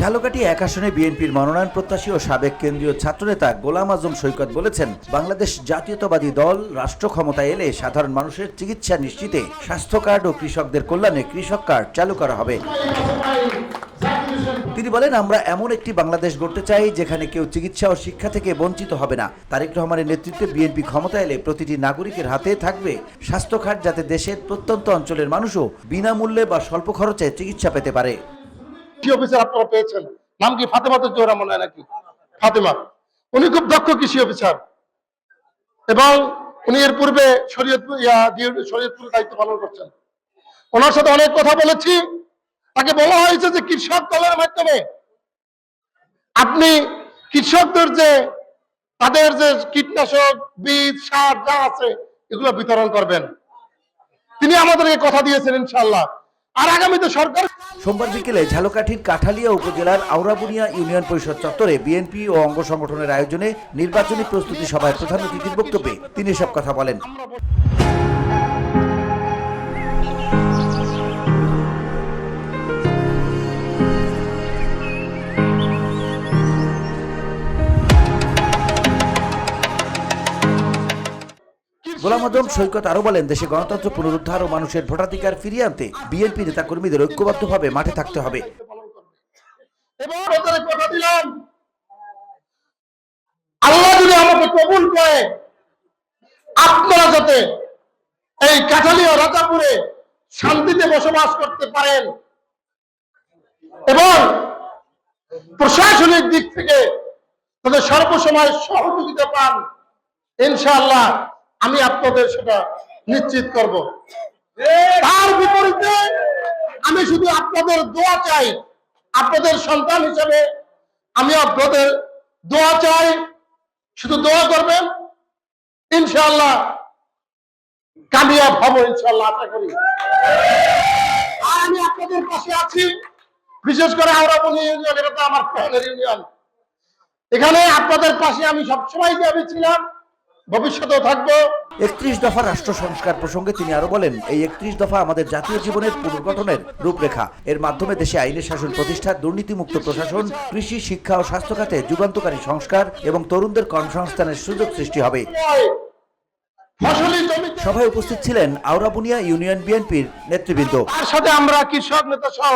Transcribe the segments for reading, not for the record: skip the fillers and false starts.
ঝালকাঠি ১ আসনে বিএনপির মনোনয়ন প্রত্যাশী ও সাবেক কেন্দ্রীয় ছাত্রনেতা গোলাম আজম সৈকত বলেছেন, বাংলাদেশ জাতীয়তাবাদী দল রাষ্ট্র ক্ষমতায় এলে সাধারণ মানুষের চিকিৎসা নিশ্চিতে স্বাস্থ্য কার্ড ও কৃষকদের কল্যাণে কৃষক কার্ড চালু করা হবে। তিনি বলেন, আমরা এমন একটি বাংলাদেশ গড়তে চাই যেখানে কেউ চিকিৎসা ও শিক্ষা থেকে বঞ্চিত হবে না। তারেক রহমানের নেতৃত্বে বিএনপি ক্ষমতা এলে প্রতিটি নাগরিকের হাতে থাকবে স্বাস্থ্য কার্ড, যাতে দেশের প্রত্যন্ত অঞ্চলের মানুষও বিনামূল্যে বা স্বল্প খরচে চিকিৎসা পেতে পারে। কৃষি অফিসার আপনারা পেয়েছেন, নাম কি ফাতেমা জোহরা মনে হয় নাকি ফাতেমা, উনি খুব দক্ষ কৃষি অফিসার এবং উনি এর পূর্বে শরীয়তপুরে দায়িত্ব পালন করছেন। ওনার সাথে অনেক কথা বলেছি। তাকে বলা হয়েছে যে কৃষক দলের মাধ্যমে আপনি কৃষকদের যে তাদের যে কীটনাশক, বীজ, সার যা আছে এগুলো বিতরণ করবেন। তিনি আমাদেরকে কথা দিয়েছেন ইনশাআল্লাহ। আর আগামীতে সরকার। সোমবার বিকেলে ঝালকাঠির কাঠালিয়া উপজেলার আউরাবুনিয়া ইউনিয়ন পরিষদ চত্বরে বিএনপি ও অঙ্গ সংগঠনের আয়োজনে নির্বাচনী প্রস্তুতি সভায় প্রধান অতিথির বক্তব্যে তিনি এসব কথা বলেন। গোলাম আজম সৈকত আরো বলেন, দেশে গণতন্ত্র পুনরুদ্ধার ও মানুষের ভোটাধিকার ফিরিয়ে আনতে বিএনপি নেতাকর্মীদের ঐক্যবদ্ধভাবে মাঠে থাকতে হবে। আল্লাহ যদি আমাকে কবুল করে, আপনারা যাতে এই কাঠালিয়া রাজাপুরে শান্তিতে বসবাস করতে পারেন এবং প্রশাসনিক দিক থেকে তাদের সর্বসময় সহযোগিতা পান, ইনশাআল্লাহ আমি আপনাদের সেটা নিশ্চিত করব। তার বিপরীতে আমি শুধু আপনাদের দোয়া চাই। আপনাদের সন্তান হিসেবে আমি আপনাদের দোয়া চাই, শুধু দোয়া করবেন, ইনশাআল্লাহ কামিয়াব হব, ইনশাআল্লাহ আশা করি। আর আমি আপনাদের পাশে আছি, বিশেষ করে আউরাবুনিয়া ইউনিয়ন, এটা তো আমার প্রাণের ইউনিয়ন। এখানে আপনাদের পাশে আমি সবসময় আমি ছিলাম, ভবিষ্যতেও থাকবো। ৩১ দফা রাষ্ট্র সংস্কার প্রসঙ্গে তিনি আরো বলেন, এই ৩১ দফা আমাদের জাতীয় জীবনের পুনর্গঠনের রূপরেখা। এর মাধ্যমে দেশে আইনের শাসন প্রতিষ্ঠা, দুর্নীতিমুক্ত প্রশাসন, কৃষি, শিক্ষা ও স্বাস্থ্য খাতে যুগান্তকারী সংস্কার এবং তরুণদের কর্মসংস্থানের সুযোগ সৃষ্টি হবে। সভায় উপস্থিত ছিলেন আউরাবুনিয়া ইউনিয়ন বিএনপির নেতৃবৃন্দ। তার সাথে আমরা কৃষক নেতা সহ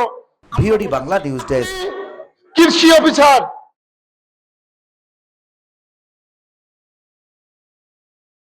ভিওডি বাংলা নিউজ ডেস্ক। কৃষি অফিসার